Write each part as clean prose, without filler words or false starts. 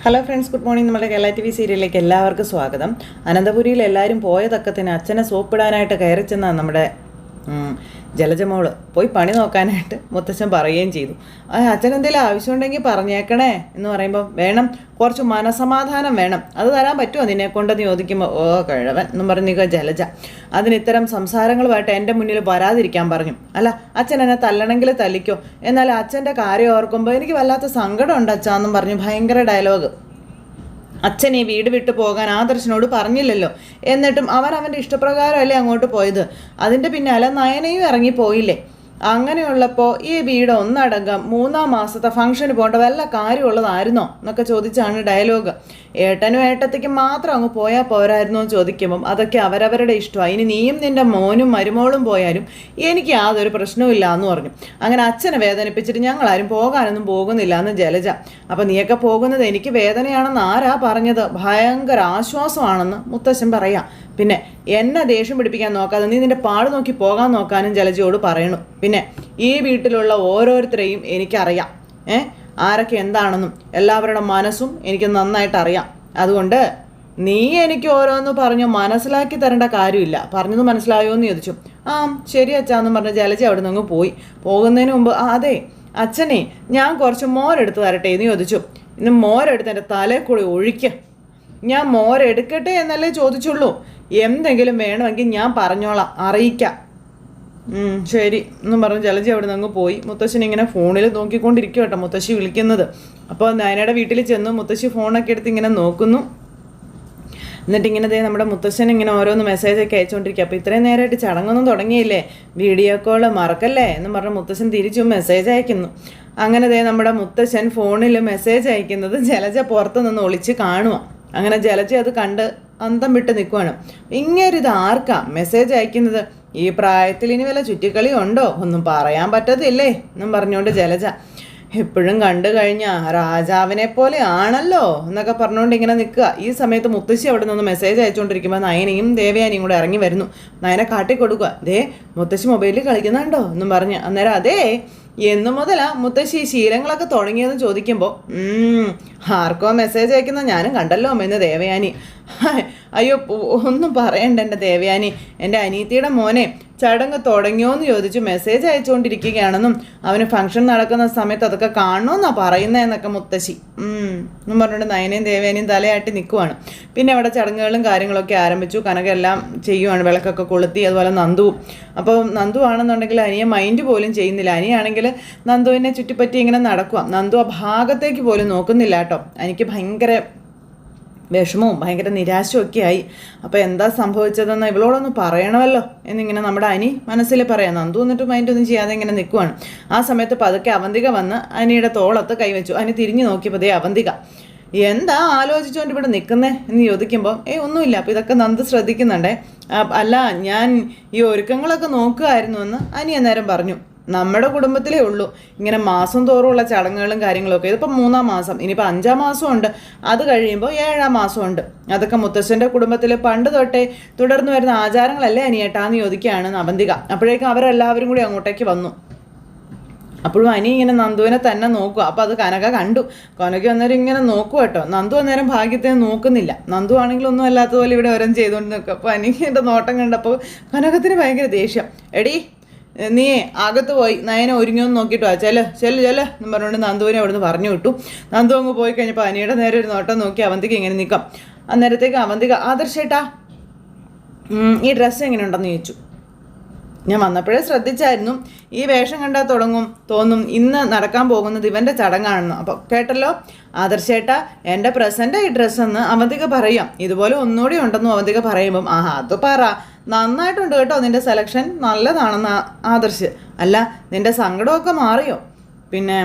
Hello friends, good morning. നമ്മുടെ Kerala TV സീരിയലിലേക്ക് എല്ലാവർക്കും സ്വാഗതം. അനന്തപുരിയിൽ എല്ലാവരും പോയതൊക്കത്തിന് അച്ഛനെ സോപ്പിടാനായിട്ട് കയറി ചെന്ന നമ്മുടെ ജലജമോള് പോയി പണി നോക്കാനായിട്ട് മുത്തച്ഛൻ പറയുകയും ചെയ്തു. അച്ഛൻ എന്തെങ്കിലും ആവശ്യമുണ്ടെങ്കിൽ പറഞ്ഞേക്കണേ എന്ന് പറയുമ്പോൾ വേണം, കുറച്ച് മനസമാധാനം വേണം, അത് തരാൻ പറ്റുമോ നിന്നെ കൊണ്ടെന്ന് ചോദിക്കുമ്പോൾ ഓ കിഴവൻ എന്നും പറഞ്ഞിരിക്കുക ജലജ. അതിന് ഇത്തരം സംസാരങ്ങളുമായിട്ട് എൻ്റെ മുന്നിൽ വരാതിരിക്കാൻ പറഞ്ഞു. അല്ല, അച്ഛൻ എന്നെ തല്ലണമെങ്കിൽ തല്ലിക്കോ, എന്നാൽ അച്ഛൻ്റെ കാര്യം ഓർക്കുമ്പോൾ എനിക്ക് വല്ലാത്ത സങ്കടമുണ്ട് അച്ഛാന്നും പറഞ്ഞു ഭയങ്കര ഡയലോഗ്. അച്ഛൻ ഈ വീട് വിട്ടു പോകാൻ ആദർശനോട് പറഞ്ഞില്ലല്ലോ, എന്നിട്ടും അവൻ്റെ ഇഷ്ടപ്രകാരമല്ലേ അങ്ങോട്ട് പോയത്. അതിൻ്റെ പിന്നാലെ നയനയും ഇറങ്ങിപ്പോയില്ലേ. അങ്ങനെയുള്ളപ്പോൾ ഈ വീട് ഒന്നടങ്കം 3-ാം മാസത്തെ ഫംഗ്ഷന് പോകേണ്ട വല്ല കാര്യമുള്ളതായിരുന്നോ എന്നൊക്കെ ചോദിച്ചാണ് ഡയലോഗ്. ഏട്ടനും ഏട്ടത്തേക്കും മാത്രം അങ്ങ് പോയാൽ പോരായിരുന്നോ എന്ന് ചോദിക്കുമ്പം അതൊക്കെ അവരവരുടെ ഇഷ്ടമാണ്, ഇനി നീയും നിൻ്റെ മോനും മരുമോളും പോയാലും എനിക്ക് യാതൊരു പ്രശ്നവുമില്ല എന്ന് പറഞ്ഞു. അങ്ങനെ അച്ഛനെ വേദനിപ്പിച്ചിട്ട് ഞങ്ങളാരും പോകാനൊന്നും പോകുന്നില്ല എന്ന് ജലജ. അപ്പം നീയൊക്കെ പോകുന്നത് എനിക്ക് വേദനയാണെന്ന് ആരാ പറഞ്ഞത്, ഭയങ്കര ആശ്വാസമാണെന്ന് മുത്തശ്ശൻ പറയാം. പിന്നെ എന്നെ ദേഷ്യം പിടിപ്പിക്കാൻ നോക്കാതെ നീ നിൻ്റെ പാട് നോക്കി പോകാൻ നോക്കാനും ജലജയോട് പറയണു. പിന്നെ ഈ വീട്ടിലുള്ള ഓരോരുത്തരെയും എനിക്കറിയാം, ആരൊക്കെ എന്താണെന്നും എല്ലാവരുടെ മനസ്സും എനിക്ക് നന്നായിട്ട് അറിയാം. അതുകൊണ്ട് നീ എനിക്ക് ഓരോന്ന് പറഞ്ഞു മനസ്സിലാക്കി തരേണ്ട കാര്യമില്ല. പറഞ്ഞത് മനസ്സിലായോ എന്ന് ചോദിച്ചു. ശരി അച്ഛാന്ന് പറഞ്ഞ് ജലജ അവിടെ നിന്ന് പോയി. പോകുന്നതിന് മുമ്പ് അതെ അച്ഛനെ ഞാൻ കുറച്ച് മോരെടുത്ത് തരട്ടെ എന്ന് ചോദിച്ചു. ഇന്ന് മോരെടുത്ത് എൻ്റെ തലയിൽ കൂടി ഒഴിക്കുക. ഞാൻ മോരെടുക്കട്ടെ എന്നല്ലേ ചോദിച്ചുള്ളൂ, എന്തെങ്കിലും വേണമെങ്കിൽ ഞാൻ പറഞ്ഞോളാം, അറിയിക്കാം. ശരി എന്നും പറഞ്ഞ് ജലജി അവിടെ നിന്ന് പോയി. മുത്തശ്ശൻ ഇങ്ങനെ ഫോണിൽ നോക്കിക്കൊണ്ടിരിക്കും കേട്ടോ, മുത്തശ്ശി വിളിക്കുന്നത്. അപ്പോൾ നയനയുടെ വീട്ടിൽ ചെന്നു മുത്തശ്ശി ഫോണൊക്കെ എടുത്ത് ഇങ്ങനെ നോക്കുന്നു. എന്നിട്ട് ഇങ്ങനെ നമ്മുടെ മുത്തശ്ശൻ ഇങ്ങനെ ഓരോന്ന് മെസ്സേജൊക്കെ അയച്ചുകൊണ്ടിരിക്കുക. അപ്പോൾ ഇത്രയും നേരമായിട്ട് ചടങ്ങൊന്നും തുടങ്ങിയില്ലേ, വീഡിയോ കോള് മറക്കല്ലേ എന്നും പറഞ്ഞ് മുത്തശ്ശൻ തിരിച്ചും മെസ്സേജ് അയക്കുന്നു. അങ്ങനെ നമ്മുടെ മുത്തശ്ശൻ ഫോണിൽ മെസ്സേജ് അയക്കുന്നത് ജലജ പുറത്ത് നിന്ന് ഒളിച്ച് കാണുക. അങ്ങനെ ജലജ അത് കണ്ട് അന്തം വിട്ട് നിൽക്കുവാണ്. ഇങ്ങേരിത് ആർക്കാ മെസ്സേജ് അയക്കുന്നത്, ഈ പ്രായത്തിൽ ഇനി വല്ല ചുറ്റിക്കളി ഉണ്ടോ, ഒന്നും പറയാൻ പറ്റത്തില്ലേ എന്നും പറഞ്ഞുകൊണ്ട് ജലജ എപ്പോഴും കണ്ടു കഴിഞ്ഞാൽ രാജാവിനെ പോലെ ആണല്ലോ എന്നൊക്കെ പറഞ്ഞുകൊണ്ട് ഇങ്ങനെ നിൽക്കുക. ഈ സമയത്ത് മുത്തശ്ശി അവിടെ നിന്ന് മെസ്സേജ് അയച്ചുകൊണ്ടിരിക്കുമ്പോൾ നയനയും ദേവയാനിയും കൂടെ ഇറങ്ങി വരുന്നു. നയനെ കാട്ടിക്കൊടുക്കുക. ദേ മുത്തശ്ശി മൊബൈലിൽ കളിക്കുന്നുണ്ടോ എന്നും പറഞ്ഞ്. അന്നേരം അതേ എന്നു മുതലാ മുത്തശ്ശി ഈ ശീലങ്ങളൊക്കെ തുടങ്ങിയെന്ന് ചോദിക്കുമ്പോൾ ആർക്കോ മെസ്സേജ് അയക്കുന്നത് ഞാനും കണ്ടല്ലോ എന്ന് ദേവയാനി. അയ്യോ ഒന്നും പറയണ്ട എൻ്റെ ദേവയാനി, എൻ്റെ അനീത്തിയുടെ മോനെ ചടങ്ങ് തുടങ്ങിയോന്ന് ചോദിച്ചു മെസ്സേജ് അയച്ചുകൊണ്ടിരിക്കുകയാണെന്നും അവന് ഫംഗ്ഷൻ നടക്കുന്ന സമയത്ത് അതൊക്കെ കാണണമെന്നാണ് പറയുന്നതെന്നൊക്കെ മുത്തശ്ശി എന്നും പറഞ്ഞുകൊണ്ട് നയനയും ദേവയാനിയും തലയാട്ടി നിൽക്കുവാണ്. പിന്നെ അവിടെ ചടങ്ങുകളും കാര്യങ്ങളൊക്കെ ആരംഭിച്ചു. കനക എല്ലാം ചെയ്യുവാണ്, വിളക്കൊക്കെ കൊളുത്തി. അതുപോലെ നന്ദുവും. അപ്പോൾ നന്ദു ആണെന്നുണ്ടെങ്കിൽ അനിയെ മൈൻഡ് പോലും ചെയ്യുന്നില്ല. അനിയാണെങ്കിൽ നന്ദുവിനെ ചുറ്റിപ്പറ്റി ഇങ്ങനെ നടക്കുക. നന്ദു ആ ഭാഗത്തേക്ക് പോലും നോക്കുന്നില്ല കേട്ടോ. എനിക്ക് ഭയങ്കര വിഷമവും ഭയങ്കര നിരാശയൊക്കെ ആയി. അപ്പോൾ എന്താ സംഭവിച്ചതെന്ന് ഇവളോടൊന്ന് പറയണമല്ലോ എന്നിങ്ങനെ നമ്മുടെ അനി മനസ്സിൽ പറയാം. നന്ദു എന്നിട്ട് മൈൻഡൊന്നും ചെയ്യാതെ ഇങ്ങനെ നിൽക്കുവാണ്. ആ സമയത്ത് പതുക്കെ അവന്തിക വന്ന് അനിയുടെ തോളത്ത് കൈവച്ചു. അനി തിരിഞ്ഞു നോക്കിയപ്പോൾ ദേ അവന്തിക. എന്താ ആലോചിച്ചുകൊണ്ട് ഇവിടെ നിൽക്കുന്നേ എന്ന് ചോദിക്കുമ്പോൾ ഒന്നുമില്ല. അപ്പോൾ ഇതൊക്കെ നന്ദു ശ്രദ്ധിക്കുന്നുണ്ടേ. അല്ല, ഞാൻ ഈ ഒരുക്കങ്ങളൊക്കെ നോക്കുകയായിരുന്നു എന്ന് അനി അന്നേരം പറഞ്ഞു. നമ്മുടെ കുടുംബത്തിലേ ഉള്ളൂ ഇങ്ങനെ മാസം തോറുമുള്ള ചടങ്ങുകളും കാര്യങ്ങളൊക്കെ. ഇതിപ്പോൾ 3-ാം മാസം, ഇനിയിപ്പോൾ 5-ാം മാസമുണ്ട്, അത് കഴിയുമ്പോൾ 7-ാം മാസമുണ്ട്. അതൊക്കെ മുത്തശ്ശൻ്റെ കുടുംബത്തിൽ പണ്ട് തൊട്ടേ തുടർന്ന് വരുന്ന ആചാരങ്ങളല്ലേ അനിയേട്ടാന്ന് ചോദിക്കുകയാണ് അവന്തിക. അപ്പോഴേക്കും അവരെല്ലാവരും കൂടി അങ്ങോട്ടേക്ക് വന്നു. അപ്പോഴും അനി ഇങ്ങനെ നന്ദുവിനെ തന്നെ നോക്കുക. അപ്പോൾ അത് കനക കണ്ടു. കനക അന്നേരം ഇങ്ങനെ നോക്കുക കേട്ടോ. നന്ദു അന്നേരം ഭാഗ്യത്തിന് നോക്കുന്നില്ല. നന്ദു ആണെങ്കിൽ ഒന്നും അല്ലാത്തതുപോലെ ഇവിടെ ഓരോന്ന് ചെയ്തുകൊണ്ട് നിൽക്കും. അപ്പോൾ അനിയുടെ നോട്ടം കണ്ടപ്പോൾ കനകത്തിന് ഭയങ്കര ദേഷ്യം. എടി നീ അകത്ത് പോയി നയനെ ഒരുങ്ങിയൊന്ന് നോക്കിയിട്ട് വാ, ചെല്ല് എന്നും പറഞ്ഞുകൊണ്ട് നന്ദുവിനെ അവിടുന്ന് പറഞ്ഞു വിട്ടു. നന്ദു അങ്ങ് പോയി കഴിഞ്ഞപ്പോൾ അനിയുടെ നേരെ ഒരു നോട്ടം നോക്കി അവന്തിക്ക് ഇങ്ങനെ നിൽക്കാം. അന്നേരത്തേക്ക് അവന്തിക ആദർശേട്ടാ ഈ ഡ്രസ്സ് എങ്ങനെ ഉണ്ടെന്ന് ചോദിച്ചു. ഞാൻ വന്നപ്പോഴേ ശ്രദ്ധിച്ചായിരുന്നു, ഈ വേഷം കണ്ടാൽ തോന്നും ഇന്ന് നടക്കാൻ പോകുന്നത് ഇവൻ്റെ ചടങ്ങാണെന്ന്. അപ്പോൾ കേട്ടല്ലോ ആദർശേട്ടാ, എൻ്റെ പ്രസൻ്റ് ഈ ഡ്രസ്സെന്ന് അവന്തിക പറയാം. ഇതുപോലെ ഒന്നുകൂടി ഉണ്ടെന്നും അവന്തിക പറയുമ്പം അത് പറ, നന്നായിട്ടുണ്ട് കേട്ടോ, നിൻ്റെ സെലക്ഷൻ നല്ലതാണെന്ന് ആദർശ്. അല്ല, നിൻ്റെ സങ്കടമൊക്കെ മാറിയോ? പിന്നെ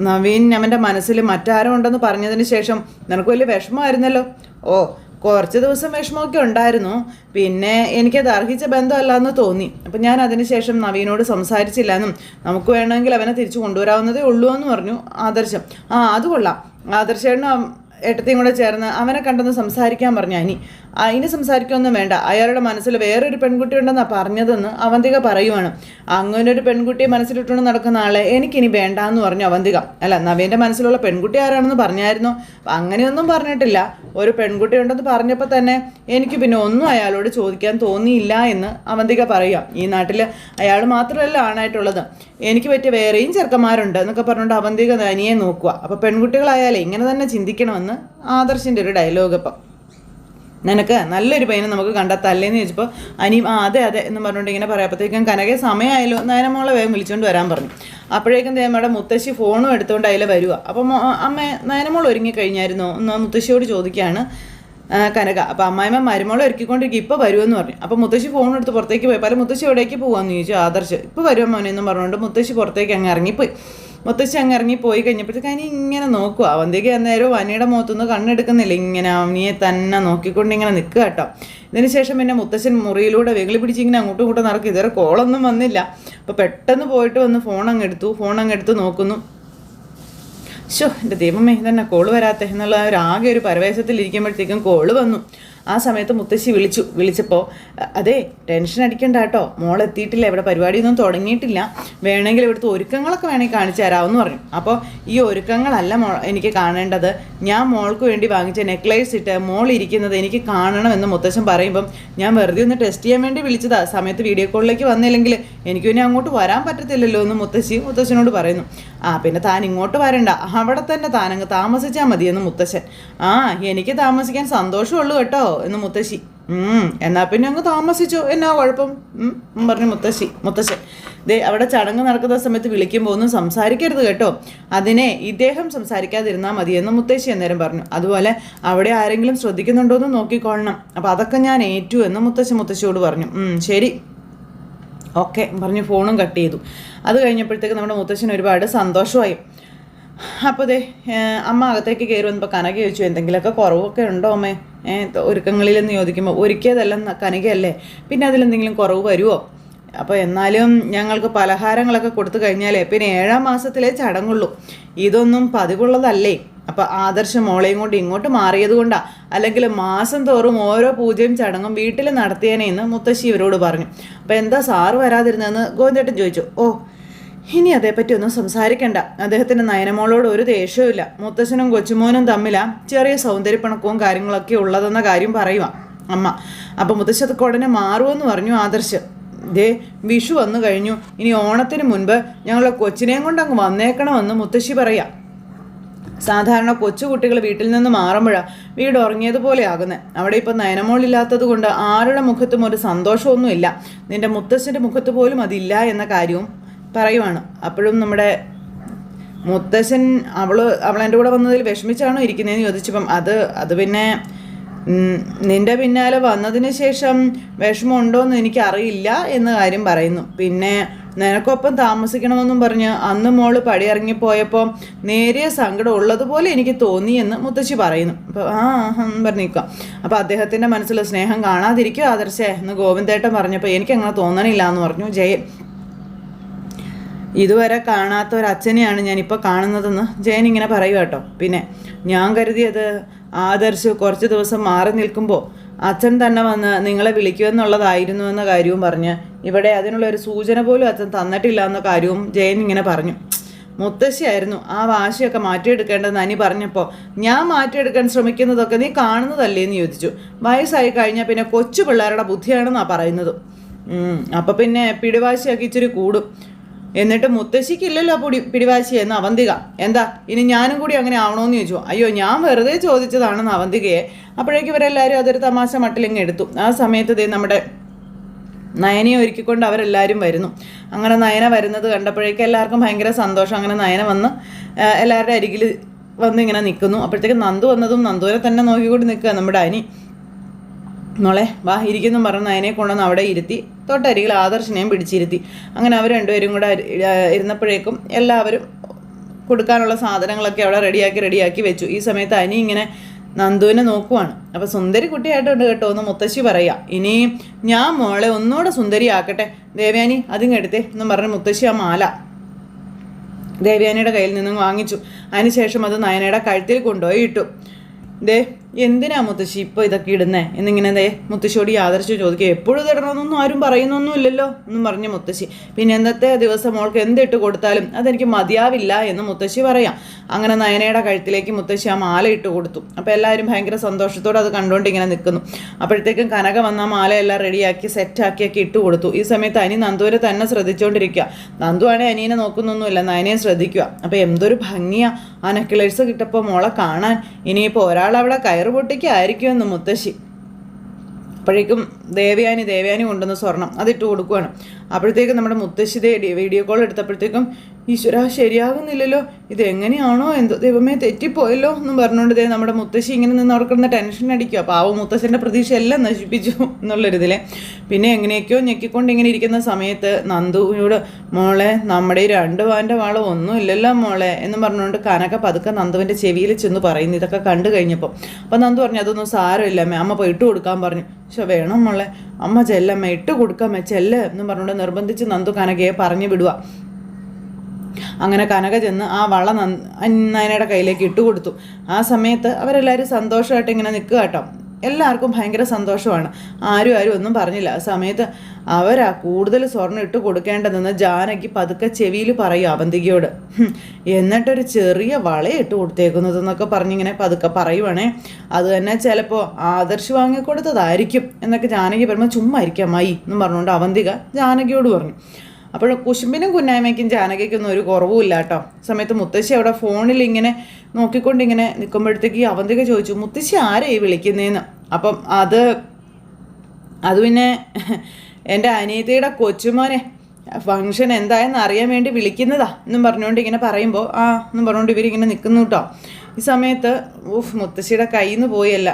നവീൻ അവൻ്റെ മനസ്സിൽ മറ്റാരും ഉണ്ടെന്ന് പറഞ്ഞതിന് ശേഷം നിനക്ക് വലിയ വിഷമമായിരുന്നല്ലോ. കുറച്ച് ദിവസം വിഷമമൊക്കെ ഉണ്ടായിരുന്നു, പിന്നെ എനിക്കത് അർഹിച്ച ബന്ധമല്ല എന്ന് തോന്നി. അപ്പം ഞാൻ അതിനുശേഷം നവീനോട് സംസാരിച്ചില്ല എന്നും നമുക്ക് വേണമെങ്കിൽ അവനെ തിരിച്ചു കൊണ്ടുവരാവുന്നതേ ഉള്ളൂ എന്ന് പറഞ്ഞു ആദർശം. അത് കൊള്ളാം, ആദർശേട്ടന് ഏട്ടത്തെയും കൂടെ ചേർന്ന് അവനെ കണ്ടെന്ന് സംസാരിക്കാൻ പറഞ്ഞു അനി. ഇനി സംസാരിക്കൊന്നും വേണ്ട, അയാളുടെ മനസ്സിൽ വേറൊരു പെൺകുട്ടി ഉണ്ടെന്നാണ് പറഞ്ഞതെന്ന് അവന്തിക പറയുവാണ്. അങ്ങനെ ഒരു പെൺകുട്ടിയെ മനസ്സിലിട്ടുകൊണ്ട് നടക്കുന്ന ആളെ എനിക്കിനി വേണ്ടാന്ന് പറഞ്ഞു അവന്തിക. അല്ല, നവീൻ്റെ മനസ്സിലുള്ള പെൺകുട്ടി ആരാണെന്ന് പറഞ്ഞായിരുന്നോ? അങ്ങനെയൊന്നും പറഞ്ഞിട്ടില്ല. ഒരു പെൺകുട്ടി ഉണ്ടെന്ന് പറഞ്ഞപ്പോൾ തന്നെ എനിക്ക് പിന്നെ ഒന്നും അയാളോട് ചോദിക്കാൻ തോന്നിയില്ല എന്ന് അവന്തിക പറയുക. ഈ നാട്ടിൽ അയാൾ മാത്രമല്ല ആണായിട്ടുള്ളത്, എനിക്ക് പറ്റിയ വേറെയും ചെറുക്കന്മാരുണ്ട് എന്നൊക്കെ പറഞ്ഞുകൊണ്ട് അവന്തിക അനിയെ നോക്കുക. അപ്പോൾ പെൺകുട്ടികളായാലേ ഇങ്ങനെ തന്നെ ചിന്തിക്കണമെന്ന് ആദർശിൻ്റെ ഒരു ഡയലോഗ്. ഇപ്പം നിനക്ക് നല്ലൊരു പയ്യനെ നമുക്ക് കണ്ടെത്തല്ലേന്ന് ചോദിച്ചപ്പോൾ അനിയും അതെ അതെ എന്ന് പറഞ്ഞുകൊണ്ട് ഇങ്ങനെ പറയാപ്പോഴത്തേക്കും കനകെ സമയമായാലോ, നയനമോളെ വേഗം വിളിച്ചുകൊണ്ട് വരാൻ പറഞ്ഞു. അപ്പോഴേക്കും നമ്മുടെ മുത്തശ്ശി ഫോണും എടുത്തുകൊണ്ട് അതിൽ വരിക. അപ്പം അമ്മ നയനമോൾ ഒരുങ്ങിക്കഴിഞ്ഞായിരുന്നോ എന്ന് മുത്തശ്ശിയോട് ചോദിക്കുകയാണ് കനക. അപ്പോൾ അമ്മായിമ്മ മരുമോളെ ഒരുക്കിക്കൊണ്ടിരിക്കും, ഇപ്പോൾ വരുമെന്ന് പറഞ്ഞു. അപ്പോൾ മുത്തശ്ശി ഫോൺ എടുത്ത് പുറത്തേക്ക് പോയി. പല മുത്തശ്ശി എവിടേക്ക് പോകാമെന്ന് ചോദിച്ചു ആദർശ്. ഇപ്പോൾ വരുമോ മോനെ എന്നും പറഞ്ഞുകൊണ്ട് മുത്തശ്ശി പുറത്തേക്ക് അങ്ങ് ഇറങ്ങിപ്പോയി. മുത്തശ്ശി അങ്ങ് ഇറങ്ങിപ്പോയി കഴിഞ്ഞപ്പോഴത്തേക്ക് അനി ഇങ്ങനെ നോക്കുക. അവന്തിക്ക് അന്നേരം അനിയുടെ മുഖത്തൊന്നും കണ്ണെടുക്കുന്നില്ല, ഇങ്ങനെ അനിയെ തന്നെ നോക്കിക്കൊണ്ട് ഇങ്ങനെ നിൽക്കുക കേട്ടോ. ഇതിന് ശേഷം പിന്നെ മുത്തശ്ശൻ മുറിയിലൂടെ വെകിളി പിടിച്ചിങ്ങനെ അങ്ങോട്ടും ഇങ്ങോട്ടും നടക്കും. ഇതുവരെ കോളൊന്നും വന്നില്ല. അപ്പോൾ പെട്ടെന്ന് പോയിട്ട് വന്ന് ഫോൺ അങ്ങ് എടുത്തു നോക്കുന്നു. എൻ്റെ ദൈവമേ, ഇതന്നെ കോള് വരാത്തെ എന്നുള്ള ആകെ ഒരു പരവേശത്തിലിരിക്കുമ്പോഴത്തേക്കും കോള് വന്നു. ആ സമയത്ത് മുത്തശ്ശി വിളിച്ചപ്പോൾ അതെ ടെൻഷൻ അടിക്കണ്ട കേട്ടോ, മോളെത്തിയിട്ടില്ല, ഇവിടെ പരിപാടിയൊന്നും തുടങ്ങിയിട്ടില്ല, വേണമെങ്കിൽ ഇവിടുത്തെ ഒരുക്കങ്ങളൊക്കെ വേണമെങ്കിൽ കാണിച്ചു തരാമെന്ന് പറഞ്ഞു. അപ്പോൾ ഈ ഒരുക്കങ്ങളല്ല എനിക്ക് കാണേണ്ടത്, ഞാൻ മോൾക്ക് വേണ്ടി വാങ്ങിച്ച നെക്ലേസ് ഇട്ട് മോൾ ഇരിക്കുന്നത് എനിക്ക് കാണണമെന്ന് മുത്തശ്ശൻ പറയുമ്പം ഞാൻ വെറുതെ ഒന്ന് ടെസ്റ്റ് ചെയ്യാൻ വേണ്ടി വിളിച്ചതാ. സമയത്ത് വീഡിയോ കോളിലേക്ക് വന്നില്ലെങ്കിൽ എനിക്ക് പിന്നെ അങ്ങോട്ട് വരാൻ പറ്റത്തില്ലല്ലോ എന്ന് മുത്തശ്ശനോട് പറയുന്നു. പിന്നെ താൻ ഇങ്ങോട്ട് വരണ്ട, അവിടെ തന്നെ താനങ്ങ് താമസിച്ചാൽ മതിയെന്ന് മുത്തശ്ശൻ. എനിക്ക് താമസിക്കാൻ സന്തോഷമുള്ളൂ കേട്ടോ എന്ന് മുത്തശ്ശി. എന്നാ പിന്നെ അങ്ങ് താമസിച്ചോ, എന്നാ കുഴപ്പം പറഞ്ഞു മുത്തശ്ശൻ. അവിടെ ചടങ്ങ് നടക്കുന്ന സമയത്ത് വിളിക്കുമ്പോൾ ഒന്നും സംസാരിക്കരുത് കേട്ടോ, അതിനെ ഇദ്ദേഹം സംസാരിക്കാതിരുന്നാൽ മതിയെന്ന് മുത്തശ്ശി അന്നേരം പറഞ്ഞു. അതുപോലെ അവിടെ ആരെങ്കിലും ശ്രദ്ധിക്കുന്നുണ്ടോ എന്ന് നോക്കിക്കൊള്ളണം. അപ്പോൾ അതൊക്കെ ഞാൻ ഏറ്റു എന്ന് മുത്തശ്ശിയോട് പറഞ്ഞു. ശരി ഓക്കെ പറഞ്ഞു ഫോണും കട്ട് ചെയ്തു. അത് കഴിഞ്ഞപ്പോഴത്തേക്ക് നമ്മുടെ മുത്തശ്ശന് ഒരുപാട് സന്തോഷമായി. അപ്പോൾ അമ്മ അകത്തേക്ക് കയറി വന്നപ്പോൾ കനക ചോദിച്ചു എന്തെങ്കിലുമൊക്കെ കുറവൊക്കെ ഉണ്ടോ അമ്മേ ഒരുക്കങ്ങളിലെന്ന് ചോദിക്കുമ്പോൾ ഒരുക്കിയതല്ല കനകയല്ലേ, പിന്നെ അതിലെന്തെങ്കിലും കുറവ് വരുമോ? അപ്പോൾ എന്നാലും ഞങ്ങൾക്ക് പലഹാരങ്ങളൊക്കെ കൊടുത്തു കഴിഞ്ഞാലേ പിന്നെ 7-ാം മാസത്തിലേ ചടങ്ങുള്ളൂ, ഇതൊന്നും പതിവുള്ളതല്ലേ. അപ്പോൾ ആദർശ മോളെയും കൊണ്ട് ഇങ്ങോട്ട് മാറിയത് കൊണ്ടാണ്, അല്ലെങ്കിൽ മാസം തോറും ഓരോ പൂജയും ചടങ്ങും വീട്ടിൽ നടത്തിയേനെന്ന് മുത്തശ്ശി ഇവരോട് പറഞ്ഞു. അപ്പോൾ എന്താ സാറ് വരാതിരുന്നതെന്ന് ഗോവിന്ദേട്ടൻ ചോദിച്ചു. ഇനി അതേപ്പറ്റി ഒന്നും സംസാരിക്കണ്ട, അദ്ദേഹത്തിന് നയനമോളോട് ഒരു ദേഷ്യവുമില്ല, മുത്തശ്ശനും കൊച്ചുമോനും തമ്മിലാ ചെറിയ സൗന്ദര്യപ്പണക്കവും കാര്യങ്ങളൊക്കെ ഉള്ളതെന്ന കാര്യം പറയുക അമ്മ. അപ്പോൾ മുത്തശ്ശി അതൊക്കെ ഉടനെ മാറുമെന്ന് പറഞ്ഞു ആദർശ്. വിഷു വന്നു കഴിഞ്ഞു, ഇനി ഓണത്തിന് മുൻപ് ഞങ്ങളെ കൊച്ചിനെയും കൊണ്ട് അങ്ങ് വന്നേക്കണമെന്ന് മുത്തശ്ശി പറയാം. സാധാരണ കൊച്ചുകുട്ടികൾ വീട്ടിൽ നിന്ന് മാറുമ്പോഴാണ് വീട് ഉറങ്ങിയതുപോലെ ആകുന്നത്. അവിടെ ഇപ്പം നയനമോളില്ലാത്തത് കൊണ്ട് ആരുടെ മുഖത്തും ഒരു സന്തോഷമൊന്നുമില്ല, നിന്റെ മുത്തശ്ശൻ്റെ മുഖത്ത് പോലും അതില്ല എന്ന കാര്യവും പറയുവാണ്. അപ്പോഴും നമ്മുടെ മുത്തശ്ശൻ അവൾ എൻ്റെ കൂടെ വന്നതിൽ വിഷമിച്ചാണോ ഇരിക്കുന്നതെന്ന് ചോദിച്ചപ്പം അത് പിന്നെ നിൻ്റെ പിന്നാലെ വന്നതിന് ശേഷം വിഷമമുണ്ടോയെന്ന് എനിക്കറിയില്ല എന്ന കാര്യം പറയുന്നു. പിന്നെ നിനക്കൊപ്പം താമസിക്കണമെന്നും പറഞ്ഞ് അന്ന് മോള് പടിയിറങ്ങിപ്പോയപ്പോൾ നേരിയ സങ്കടം ഉള്ളതുപോലെ എനിക്ക് തോന്നിയെന്ന് മുത്തശ്ശി പറയുന്നു. അപ്പോൾ പറഞ്ഞു നിൽക്കാം. അപ്പോൾ അദ്ദേഹത്തിൻ്റെ മനസ്സിൽ സ്നേഹം കാണാതിരിക്കും ആദർശേ എന്ന് ഗോവിന്ദേട്ടൻ പറഞ്ഞപ്പോൾ എനിക്കങ്ങനെ തോന്നണില്ല എന്ന് പറഞ്ഞു ജയൻ. ഇതുവരെ കാണാത്ത ഒരച്ഛനെയാണ് ഞാനിപ്പോൾ കാണുന്നതെന്ന് ജയൻ ഇങ്ങനെ പറയുക കേട്ടോ. പിന്നെ ഞാൻ കരുതിയത് ആദർശ് കുറച്ച് ദിവസം മാറി നിൽക്കുമ്പോൾ അച്ഛൻ തന്നെ വന്ന് നിങ്ങളെ വിളിക്കുമെന്നുള്ളതായിരുന്നു എന്ന കാര്യവും പറഞ്ഞ് ഇവിടെ അതിനുള്ളൊരു സൂചന പോലും അച്ഛൻ തന്നിട്ടില്ല എന്ന കാര്യവും ജയൻ ഇങ്ങനെ പറഞ്ഞു. മുത്തശ്ശിയായിരുന്നു ആ വാശിയൊക്കെ മാറ്റിയെടുക്കേണ്ടതെന്ന് അനി പറഞ്ഞപ്പോൾ ഞാൻ മാറ്റിയെടുക്കാൻ ശ്രമിക്കുന്നതൊക്കെ നീ കാണുന്നതല്ലേ എന്ന് ചോദിച്ചു. വയസ്സായി കഴിഞ്ഞാൽ പിന്നെ കൊച്ചു പിള്ളേരുടെ ബുദ്ധിയാണെന്നാണ് പറയുന്നത്. അപ്പം പിന്നെ പിടിവാശിയൊക്കെ ഇച്ചിരി കൂടും. എന്നിട്ട് മുത്തശ്ശിക്കില്ലല്ലോ പിടിവാശി എന്ന് അവന്തിക. എന്താ ഇനി ഞാനും കൂടി അങ്ങനെ ആവണമെന്ന് ചോദിച്ചു. അയ്യോ ഞാൻ വെറുതെ ചോദിച്ചതാണെന്ന് അവന്തികയെ. അപ്പോഴേക്കും ഇവരെല്ലാവരും അതൊരു തമാശ മട്ടിലിങ്ങ് എടുത്തു. ആ സമയത്ത് നമ്മുടെ നയനയെ ഒരുക്കിക്കൊണ്ട് അവരെല്ലാവരും വരുന്നു. അങ്ങനെ നയന വരുന്നത് കണ്ടപ്പോഴേക്കും എല്ലാവർക്കും ഭയങ്കര സന്തോഷം. അങ്ങനെ നയന വന്ന് എല്ലാവരുടെ അരികിൽ വന്ന് ഇങ്ങനെ നിൽക്കുന്നു. അപ്പോഴത്തേക്കും നന്ദു വന്നതും നന്ദുവിനെ തന്നെ നോക്കിക്കൊണ്ട് നിൽക്കുക നമ്മുടെ അനി. മോളെ വാ ഇരിക്കുന്നു പറഞ്ഞ് നയനെ കൊണ്ടുവന്ന് അവിടെ ഇരുത്തി. തൊട്ടരികിൽ ആദർശിനെയും പിടിച്ചിരുത്തി. അങ്ങനെ അവർ രണ്ടുപേരും കൂടെ ഇരുന്നപ്പോഴേക്കും എല്ലാവരും കൊടുക്കാനുള്ള സാധനങ്ങളൊക്കെ അവിടെ റെഡിയാക്കി വെച്ചു. ഈ സമയത്ത് അനി ഇങ്ങനെ നന്ദുവിനെ നോക്കുവാണ്. അപ്പോൾ സുന്ദരി കുട്ടിയായിട്ടുണ്ട് കേട്ടോ എന്ന് മുത്തശ്ശി പറയാം. ഇനി ഞാൻ മോളെ ഒന്നുകൂടെ സുന്ദരിയാക്കട്ടെ, ദേവയാനി അതിങ്ങെടുത്തേ എന്നും പറഞ്ഞ് മുത്തശ്ശി ആ മാല ദേവയാനിയുടെ കയ്യിൽ നിന്നും വാങ്ങിച്ചു. അതിനുശേഷം അത് നയനയുടെ കഴുത്തിൽ കൊണ്ടുപോയി ഇട്ടു. ദേ എന്തിനാ മുത്തശ്ശി ഇപ്പോൾ ഇതൊക്കെ ഇടുന്നേ എന്നിങ്ങനെ ദേ മുത്തശ്ശിയോട് യാദർശം ചോദിക്കുക. എപ്പോഴും ഇതിടണമെന്നൊന്നും ആരും പറയുന്നൊന്നും ഇല്ലല്ലോ എന്നും പറഞ്ഞ് മുത്തശ്ശി. പിന്നെ എന്നത്തെ ദിവസം മോൾക്ക് എന്തിട്ട് കൊടുത്താലും അതെനിക്ക് മതിയാവില്ല എന്ന് മുത്തശ്ശി പറയാം. അങ്ങനെ നയനയുടെ കഴുത്തിലേക്ക് മുത്തശ്ശി ആ മാല ഇട്ട് കൊടുത്തു. അപ്പോൾ എല്ലാവരും ഭയങ്കര സന്തോഷത്തോടെ അത് കണ്ടുകൊണ്ട് ഇങ്ങനെ നിൽക്കുന്നു. അപ്പോഴത്തേക്കും കനക വന്ന മാലയെല്ലാം റെഡിയാക്കി സെറ്റാക്കിയൊക്കെ ഇട്ട് കൊടുത്തു. ഈ സമയത്ത് അനി നന്ദുവിനെ തന്നെ ശ്രദ്ധിച്ചുകൊണ്ടിരിക്കുക. നന്ദു ആണെങ്കിൽ അനിയനെ നോക്കുന്നൊന്നുമില്ല, നയനയെ ശ്രദ്ധിക്കുക. അപ്പോൾ എന്തൊരു ഭംഗിയാ ആ നെക്ലേഴ്സ് കിട്ടപ്പോൾ മോളെ കാണാൻ. ഇനിയിപ്പോൾ ഒരാളവിടെ കയറ് പൊട്ടിക്കായിരിക്കുമെന്ന് മുത്തശ്ശി. അപ്പോഴേക്കും ദേവയാനി കൊണ്ടുവന്ന സ്വർണം അതിട്ട് കൊടുക്കുകയാണ്. അപ്പോഴത്തേക്കും നമ്മുടെ മുത്തശ്ശി വീഡിയോ കോൾ എടുത്തപ്പോഴത്തേക്കും ഈശ്വര ശരിയാകുന്നില്ലല്ലോ, ഇതെങ്ങനെയാണോ എന്തോ ദൈവമേ തെറ്റിപ്പോയല്ലോ എന്നും പറഞ്ഞുകൊണ്ട് നമ്മുടെ മുത്തശ്ശി ഇങ്ങനെ നിന്ന് അവർക്കുന്ന ടെൻഷൻ അടിക്കുക. പാവം മുത്തശ്ശൻ്റെ പ്രതീക്ഷ എല്ലാം നശിപ്പിച്ചു എന്നുള്ളൊരിതിലെ പിന്നെ എങ്ങനെയൊക്കെയോ ഞെക്കിക്കൊണ്ട് ഇങ്ങനെ ഇരിക്കുന്ന സമയത്ത് നന്ദുവിനോട് മോളെ നമ്മുടെ ഈ 2 പവൻ്റെ വാള ഒന്നും ഇല്ലല്ലോ മോളെ എന്ന് പറഞ്ഞുകൊണ്ട് കനക പതുക്കെ നന്ദുവിൻ്റെ ചെവിയിൽ ചെന്ന് പറയുന്നു ഇതൊക്കെ കണ്ടു കഴിഞ്ഞപ്പോൾ. അപ്പം നന്ദു പറഞ്ഞു അതൊന്നും സാരമില്ല അമ്മ പോയി ഇട്ട് കൊടുക്കാൻ പറഞ്ഞു. പക്ഷെ വേണം മോളെ അമ്മ ചെല്ലമ്മ ഇട്ട് കൊടുക്കാമേ ചെല്ല് എന്നും പറഞ്ഞുകൊണ്ട് നിർബന്ധിച്ച് നന്ദു കനകയെ പറഞ്ഞു വിടുക. അങ്ങനെ കനക ചെന്ന് ആ വള നയനയുടെ കയ്യിലേക്ക് ഇട്ട് കൊടുത്തു. ആ സമയത്ത് അവരെല്ലാവരും സന്തോഷമായിട്ട് ഇങ്ങനെ നിൽക്കുക കേട്ടോ. എല്ലാവർക്കും ഭയങ്കര സന്തോഷമാണ്. ആരും ഒന്നും പറഞ്ഞില്ല. ആ സമയത്ത് അവരാ കൂടുതൽ സ്വർണ്ണം ഇട്ട് കൊടുക്കേണ്ടതെന്ന് ജാനകി പതുക്കെ ചെവിയിൽ പറയും അവന്തികയോട്. എന്നിട്ടൊരു ചെറിയ വള ഇട്ട് കൊടുത്തേക്കുന്നതെന്നൊക്കെ പറഞ്ഞിങ്ങനെ പതുക്കെ പറയുവാണേ. അത് തന്നെ ചിലപ്പോൾ ആദർശ് വാങ്ങിക്കൊടുത്തതായിരിക്കും എന്നൊക്കെ ജാനകി പറയുമ്പോൾ ചുമ്മാ ഇരിക്കാം അമ്മായി എന്നും പറഞ്ഞുകൊണ്ട് അവന്തിക ജാനകിയോട് പറഞ്ഞു. അപ്പോൾ കുശുമ്പിനും കുന്നായ്മയ്ക്കും ജാനകിക്കൊന്നും ഒരു കുറവുമില്ല കേട്ടോ. സമയത്ത് മുത്തശ്ശി അവിടെ ഫോണിൽ ഇങ്ങനെ നോക്കിക്കൊണ്ടിങ്ങനെ നിൽക്കുമ്പോഴത്തേക്ക് അവന്തിക ചോദിച്ചു മുത്തശ്ശി ആരെയായി വിളിക്കുന്നതെന്ന്. അപ്പം അത് പിന്നെ എൻ്റെ അനിയത്തിയുടെ കൊച്ചുമോനെ ഫംഗ്ഷൻ എന്തായെന്ന് അറിയാൻ വേണ്ടി വിളിക്കുന്നതാ എന്നും പറഞ്ഞുകൊണ്ട് ഇങ്ങനെ പറയുമ്പോൾ എന്നും പറഞ്ഞുകൊണ്ട് ഇവരിങ്ങനെ നിൽക്കുന്നു കേട്ടോ. ഈ സമയത്ത് മുത്തശ്ശിയുടെ കയ്യിൽ നിന്ന് പോയല്ല.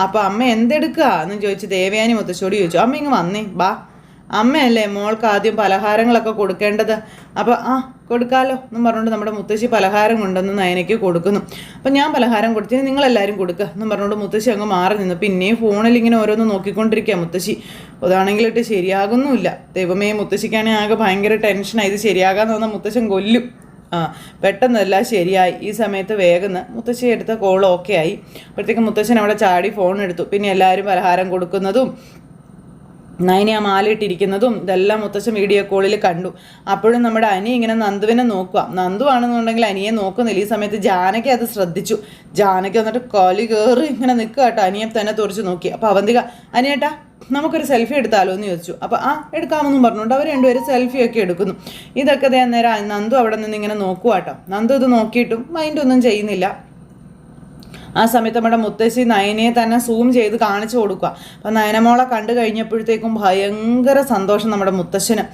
അപ്പോൾ അമ്മ എന്തെടുക്കുക എന്നും ചോദിച്ച് ദേവയാനി മുത്തശ്ശിയോട് ചോദിച്ചു. അമ്മ ഇങ്ങ് വന്നേ ബാ, അമ്മയല്ലേ മോൾക്ക് ആദ്യം പലഹാരങ്ങളൊക്കെ കൊടുക്കേണ്ടത്, അപ്പോൾ കൊടുക്കാമല്ലോ എന്നും പറഞ്ഞുകൊണ്ട് നമ്മുടെ മുത്തശ്ശി പലഹാരം കൊണ്ടുവന്ന് നയനയ്ക്ക് കൊടുക്കുന്നു. അപ്പം ഞാൻ പലഹാരം കൊടുത്തിന് നിങ്ങളെല്ലാവരും കൊടുക്കുക എന്നും പറഞ്ഞുകൊണ്ട് മുത്തശ്ശി അങ്ങ് മാറി നിന്നു. പിന്നെയും ഫോണിൽ ഇങ്ങനെ ഓരോന്ന് നോക്കിക്കൊണ്ടിരിക്കുക മുത്തശ്ശി. അതാണെങ്കിലിട്ട് ശരിയാകുന്നുമില്ല. ദൈവമേ മുത്തശ്ശിക്കാണെങ്കിൽ ആകെ ഭയങ്കര ടെൻഷനായി. ഇത് ശരിയാകാന്ന് പറഞ്ഞാൽ മുത്തശ്ശൻ കൊല്ലും. പെട്ടെന്നെല്ലാം ശരിയായി. ഈ സമയത്ത് വേഗം മുത്തശ്ശി എടുത്ത കോൾ ഓക്കെ ആയി. അപ്പോഴത്തേക്കും മുത്തശ്ശൻ അവിടെ ചാടി ഫോൺ എടുത്തു. പിന്നെ എല്ലാവരും പലഹാരം കൊടുക്കുന്നതും നയനെ ആ മാലയിട്ടിരിക്കുന്നതും ഇതെല്ലാം മുത്തശ്ശൻ വീഡിയോ കോളിൽ കണ്ടു. അപ്പോഴും നമ്മുടെ അനി ഇങ്ങനെ നന്ദുവിനെ നോക്കുക. നന്ദു ആണെന്നുണ്ടെങ്കിൽ അനിയെ നോക്കുന്നില്ല. ഈ സമയത്ത് ജാനകി അത് ശ്രദ്ധിച്ചു. ജാനകി വന്നിട്ട് കൊലി കയറി ഇങ്ങനെ നിൽക്കുക കേട്ടോ. അനിയെ തന്നെ തുറച്ച് നോക്കി. അപ്പോൾ അവന്തിക അനിയേട്ടാ നമുക്കൊരു സെൽഫി എടുത്താലോ എന്ന് ചോദിച്ചു. അപ്പോൾ എടുക്കാമെന്നും പറഞ്ഞുകൊണ്ട് അവർ രണ്ടുപേരും സെൽഫിയൊക്കെ എടുക്കുന്നു. ഇതൊക്കെ നേരം നന്ദു അവിടെ നിന്ന് ഇങ്ങനെ നോക്കുക കേട്ടോ. നന്ദു ഇത് നോക്കിയിട്ടും മൈൻഡൊന്നും ചെയ്യുന്നില്ല. ആ സമയത്ത് നമ്മുടെ മുത്തശ്ശി നയനയെ തന്നെ സൂം ചെയ്ത് കാണിച്ചു കൊടുക്കുക. അപ്പം നയനമോളെ കണ്ടു കഴിഞ്ഞപ്പോഴത്തേക്കും ഭയങ്കര സന്തോഷം നമ്മുടെ മുത്തശ്ശന്.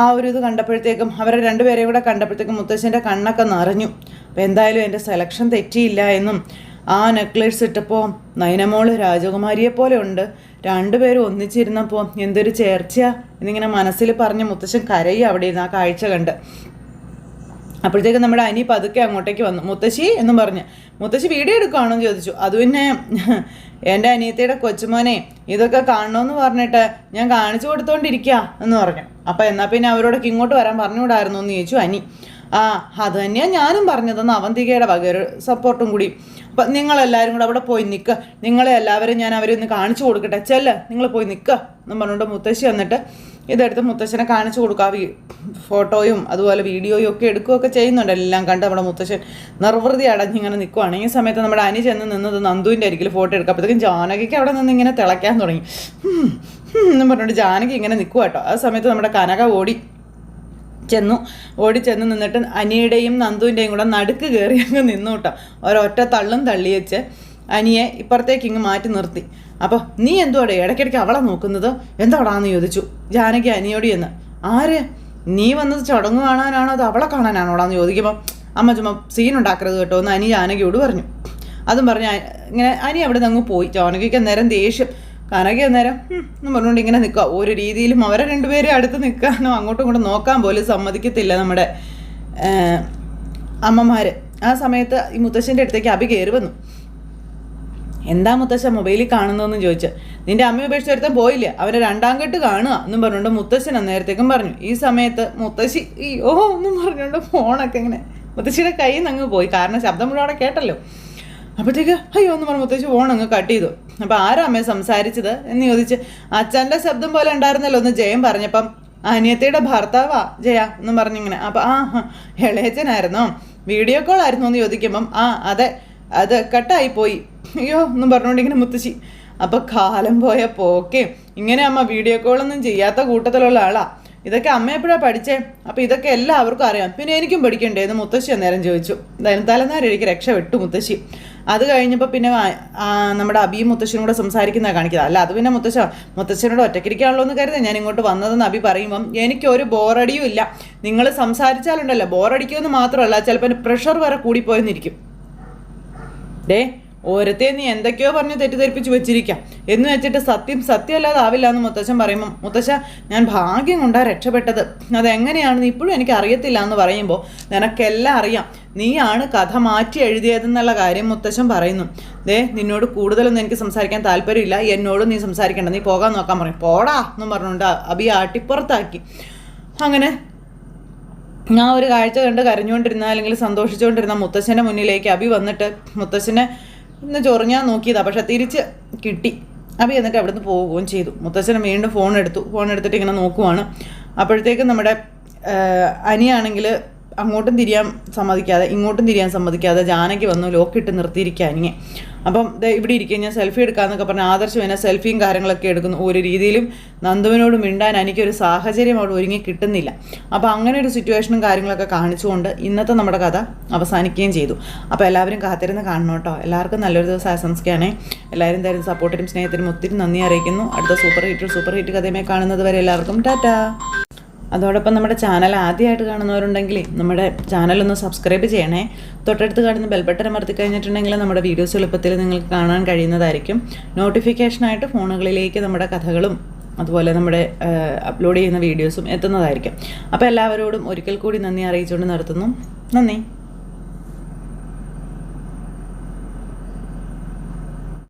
ആ ഒരു ഇത് കണ്ടപ്പോഴത്തേക്കും അവരെ രണ്ടുപേരെയും കൂടെ കണ്ടപ്പോഴത്തേക്കും മുത്തശ്ശൻ്റെ കണ്ണൊക്കെ നിറഞ്ഞു. അപ്പം എന്തായാലും എൻ്റെ സെലക്ഷൻ തെറ്റിയില്ല എന്നും ആ നെക്ലേസ് ഇട്ടപ്പോൾ നയനമോള് രാജകുമാരിയെ പോലെ ഉണ്ട്, രണ്ടുപേരും ഒന്നിച്ചിരുന്നപ്പോൾ എന്തൊരു ചേർച്ചയാ എന്നിങ്ങനെ മനസ്സിൽ പറഞ്ഞ് മുത്തശ്ശൻ കരയുക അവിടെ ഇരുന്ന് ആ കാഴ്ച കണ്ട്. അപ്പോഴത്തേക്കും നമ്മുടെ അനി പതുക്കെ അങ്ങോട്ടേക്ക് വന്നു. മുത്തശ്ശി എന്നും പറഞ്ഞ് മുത്തശ്ശി വീഡിയോ എടുക്കുകയാണോ എന്ന് ചോദിച്ചു. അത് പിന്നെ എൻ്റെ അനിയത്തിയുടെ കൊച്ചുമോനെ ഇതൊക്കെ കാണണമെന്ന് പറഞ്ഞിട്ട് ഞാൻ കാണിച്ചു കൊടുത്തോണ്ടിരിക്കുക എന്ന് പറഞ്ഞു. അപ്പം എന്നാൽ പിന്നെ അവരോടൊക്കെ ഇങ്ങോട്ട് വരാൻ പറഞ്ഞുകൂടായിരുന്നു എന്ന് ചോദിച്ചു അനി. അത് തന്നെയാണ് ഞാനും പറഞ്ഞതെന്ന് അവന്തികയുടെ വക ഒരു സപ്പോർട്ടും കൂടി. അപ്പം നിങ്ങളെല്ലാവരും കൂടെ അവിടെ പോയി നിൽക്കുക, നിങ്ങളെ എല്ലാവരും ഞാൻ അവരെ ഒന്ന് കാണിച്ചു കൊടുക്കട്ടെ, ചെല്ല് നിങ്ങൾ പോയി നിൽക്കുക എന്നും പറഞ്ഞുകൊണ്ട് മുത്തശ്ശി വന്നിട്ട് ഇതെടുത്ത് മുത്തശ്ശനെ കാണിച്ചു കൊടുക്കുക. ഫോട്ടോയും അതുപോലെ വീഡിയോയും ഒക്കെ എടുക്കുകയൊക്കെ ചെയ്യുന്നുണ്ട്. എല്ലാം കണ്ട് നമ്മുടെ മുത്തശ്ശൻ നിർവൃതി അടഞ്ഞിങ്ങനെ നിൽക്കുവാണ്. ഈ സമയത്ത് നമ്മുടെ അനി ചെന്ന് നിന്നത് നന്ദുവിൻ്റെ അരികിൽ ഫോട്ടോ എടുക്കുക. അപ്പോഴത്തേക്കും ജാനകിക്ക് അവിടെ നിന്ന് ഇങ്ങനെ തിളയ്ക്കാൻ തുടങ്ങി എന്നും പറഞ്ഞുകൊണ്ട് ജാനകി ഇങ്ങനെ നിൽക്കുക കേട്ടോ. ആ സമയത്ത് നമ്മുടെ കനക ഓടി ചെന്ന് നിന്നിട്ട് അനിയുടെയും നന്ദുവിൻ്റെയും കൂടെ നടുക്ക് കയറി അങ്ങ് നിന്നു കേട്ടോ. ഒരൊറ്റ തള്ളും തള്ളി വെച്ച് അനിയെ ഇപ്പുറത്തേക്ക് ഇങ്ങ് മാറ്റി നിർത്തി. അപ്പോൾ നീ എന്തുവാടെ ഇടയ്ക്കിടയ്ക്ക് അവളെ നോക്കുന്നത് എന്താടാന്ന് ചോദിച്ചു ജാനകി അനിയോട് എന്ന്. ആര് നീ വന്നത് ചടങ്ങ് കാണാനാണോ അത് അവളെ കാണാനാണോടാന്ന് ചോദിക്കുമ്പോൾ അമ്മ ചുമ്മാ സീനുണ്ടാക്കരുത് കേട്ടോ എന്ന് അനി ജാനകിയോട് പറഞ്ഞു. അതും പറഞ്ഞ് ഇങ്ങനെ അനി അവിടെ നിന്ന് അങ്ങ് പോയി. ജാനകിക്ക് അന്നേരം ദേഷ്യം, കനക അന്നേരം എന്ന് പറഞ്ഞുകൊണ്ട് ഇങ്ങനെ നിൽക്കുക. ഒരു രീതിയിലും അവരെ രണ്ടുപേരും അടുത്ത് നിൽക്കാനോ അങ്ങോട്ടും ഇങ്ങോട്ടും നോക്കാൻ പോലും സമ്മതിക്കത്തില്ല നമ്മുടെ അമ്മമാർ. ആ സമയത്ത് ഈ മുത്തശ്ശൻ്റെ അടുത്തേക്ക് അഭി കയറി വന്നു. എന്താ മുത്തശ്ശൻ മൊബൈലിൽ കാണുന്നതെന്ന് ചോദിച്ചു. നിന്റെ അമ്മ ഉപേക്ഷിച്ച് ഒരുത്തൻ പോയില്ലേ, അവരെ 2ാം കെട്ട് കാണുക എന്നും പറഞ്ഞുകൊണ്ട് മുത്തശ്ശൻ അന്നേരത്തേക്കും പറഞ്ഞു. ഈ സമയത്ത് മുത്തശ്ശി എന്നും പറഞ്ഞുകൊണ്ട് ഫോണൊക്കെ ഇങ്ങനെ മുത്തശ്ശിയുടെ കയ്യിൽ നിന്ന് അങ്ങ് പോയി. കാരണം ശബ്ദം മുഴുവൻ അവിടെ കേട്ടല്ലോ. അപ്പോഴത്തേക്ക് അയ്യോ എന്ന് പറഞ്ഞ് മുത്തശ്ശി ഫോൺ അങ്ങ് കട്ട് ചെയ്തു. അപ്പോൾ ആരാ അമ്മയെ സംസാരിച്ചത് എന്ന് ചോദിച്ച് അച്ഛൻ്റെ ശബ്ദം പോലെ ഉണ്ടായിരുന്നല്ലോ ഒന്ന് ജയൻ പറഞ്ഞപ്പം അനിയത്തിയുടെ ഭർത്താവാ ജയ എന്നും പറഞ്ഞിങ്ങനെ. അപ്പം ഇളയച്ചനായിരുന്നോ, വീഡിയോ കോൾ ആയിരുന്നോ എന്ന് ചോദിക്കുമ്പം അതെ, അത് കട്ടായിപ്പോയി അയ്യോ എന്നും പറഞ്ഞുകൊണ്ടിങ്ങനെ മുത്തശ്ശി. അപ്പം കാലം പോയ പോക്കേ, ഇങ്ങനെ അമ്മ വീഡിയോ കോളൊന്നും ചെയ്യാത്ത കൂട്ടത്തിലുള്ള ആളാ. ഇതൊക്കെ അമ്മ എപ്പോഴാണ് പഠിച്ചേ? അപ്പോൾ ഇതൊക്കെ എല്ലാവർക്കും അറിയാം, പിന്നെ എനിക്കും പഠിക്കണ്ടേ എന്ന് മുത്തശ്ശി അന്നേരം ചോദിച്ചു. എന്തായാലും തലനാരി എനിക്ക് രക്ഷപ്പെട്ടു മുത്തശ്ശി. അത് കഴിഞ്ഞപ്പോൾ പിന്നെ നമ്മുടെ അബിയും മുത്തശ്ശനും കൂടെ സംസാരിക്കുന്നതാണ് കാണിക്കുന്നത്. അല്ല, അത് പിന്നെ മുത്തശ്ശനോട് ഒറ്റയ്ക്കിരിക്കാണല്ലോ എന്ന് കരുതേ ഞാൻ ഇങ്ങോട്ട് വന്നതെന്ന് അബി പറയുമ്പം എനിക്കൊരു ബോറടിയും ഇല്ല. നിങ്ങൾ സംസാരിച്ചാലുണ്ടല്ലോ ബോറടിക്കുമെന്ന് മാത്രമല്ല, ചിലപ്പോൾ പ്രഷർ വരെ കൂടിപ്പോയെന്നിരിക്കും. ഓരത്തെ നീ എന്തൊക്കെയോ പറഞ്ഞ് തെറ്റിദ്ധരിപ്പിച്ച് വെച്ചിരിക്കാം എന്ന് വെച്ചിട്ട് സത്യമല്ലാതെ ആവില്ല എന്ന് മുത്തശ്ശൻ പറയുമ്പം മുത്തശ്ശ ഞാൻ ഭാഗ്യം കൊണ്ടാ രക്ഷപ്പെട്ടത്, അതെങ്ങനെയാണെന്ന് ഇപ്പോഴും എനിക്ക് അറിയത്തില്ല എന്ന് പറയുമ്പോൾ നിനക്കെല്ലാം അറിയാം, നീയാണ് കഥ മാറ്റി എഴുതിയതെന്നുള്ള കാര്യം മുത്തശ്ശൻ പറയുന്നു. നിന്നോട് കൂടുതലൊന്നും എനിക്ക് സംസാരിക്കാൻ താല്പര്യമില്ല, എന്നോടും നീ സംസാരിക്കേണ്ട, നീ പോകാൻ നോക്കാൻ പറയും. പോടാ എന്നും പറഞ്ഞുകൊണ്ട് അബി ആട്ടിപ്പുറത്താക്കി. അങ്ങനെ ഞാൻ ഒരു കാഴ്ച കണ്ട് കരഞ്ഞുകൊണ്ടിരുന്ന അല്ലെങ്കിൽ സന്തോഷിച്ചുകൊണ്ടിരുന്ന മുത്തശ്ശൻ്റെ മുന്നിലേക്ക് അബി വന്നിട്ട് മുത്തശ്ശനെ ഇന്ന് ചൊറിഞ്ഞാൽ നോക്കിയതാണ്, പക്ഷെ തിരിച്ച് കിട്ടി. അബി എന്നിട്ട് അവിടുന്ന് പോവുകയും ചെയ്തു. മുത്തശ്ശനെ വീണ്ടും ഫോൺ എടുത്തിട്ട് ഇങ്ങനെ നോക്കുവാണ്. അപ്പോഴത്തേക്കും നമ്മുടെ അനിയാണെങ്കിൽ അങ്ങോട്ടും തിരിയാൻ സമ്മതിക്കാതെ ഇങ്ങോട്ടും തിരിയാൻ സമ്മതിക്കാതെ ജാനകി വന്നു ലോക്കിട്ട് നിർത്തിയിരിക്കുക അനിയെ. അപ്പം ഇവിടെ ഇരിക്കുക, ഞാൻ സെൽഫി എടുക്കാമെന്നൊക്കെ പറഞ്ഞ് ആദർശം എന്നെ സെൽഫിയും കാര്യങ്ങളൊക്കെ എടുക്കുന്നു. ഒരു രീതിയിലും നന്ദുവിനോട് മിണ്ടാൻ എനിക്കൊരു സാഹചര്യം അവിടെ ഒരുങ്ങി കിട്ടുന്നില്ല. അപ്പോൾ അങ്ങനെ ഒരു സിറ്റുവേഷനും കാര്യങ്ങളൊക്കെ കാണിച്ചുകൊണ്ട് ഇന്നത്തെ നമ്മുടെ കഥ അവസാനിക്കുകയും ചെയ്തു. അപ്പോൾ എല്ലാവരും കാത്തിരുന്ന് കാണണം കേട്ടോ. എല്ലാവർക്കും നല്ലൊരു ദിവസം ആശംസിക്കുകയാണേ. എല്ലാവരും തരുന്ന സപ്പോർട്ടിനും സ്നേഹത്തിനും ഒത്തിരി നന്ദി അറിയിക്കുന്നു. അടുത്ത സൂപ്പർ ഹിറ്റ് കഥയുമായി കാണുന്നത് വരെ എല്ലാവർക്കും ടാറ്റാ. അതോടൊപ്പം നമ്മുടെ ചാനൽ ആദ്യമായിട്ട് കാണുന്നവരുണ്ടെങ്കിൽ നമ്മുടെ ചാനലൊന്ന് സബ്സ്ക്രൈബ് ചെയ്യണേ. തൊട്ടടുത്ത് കാണുന്ന ബെൽബട്ടൺ അമർത്തി കഴിഞ്ഞിട്ടുണ്ടെങ്കിൽ നമ്മുടെ വീഡിയോസ് എളുപ്പത്തിൽ നിങ്ങൾക്ക് കാണാൻ കഴിയുന്നതായിരിക്കും. നോട്ടിഫിക്കേഷനായിട്ട് ഫോണുകളിലേക്ക് നമ്മുടെ കഥകളും അതുപോലെ നമ്മുടെ അപ്ലോഡ് ചെയ്യുന്ന വീഡിയോസും എത്തുന്നതായിരിക്കും. അപ്പോൾ എല്ലാവരോടും ഒരിക്കൽ കൂടി നന്ദി അറിയിച്ചുകൊണ്ട് നിർത്തുന്നു. നന്ദി.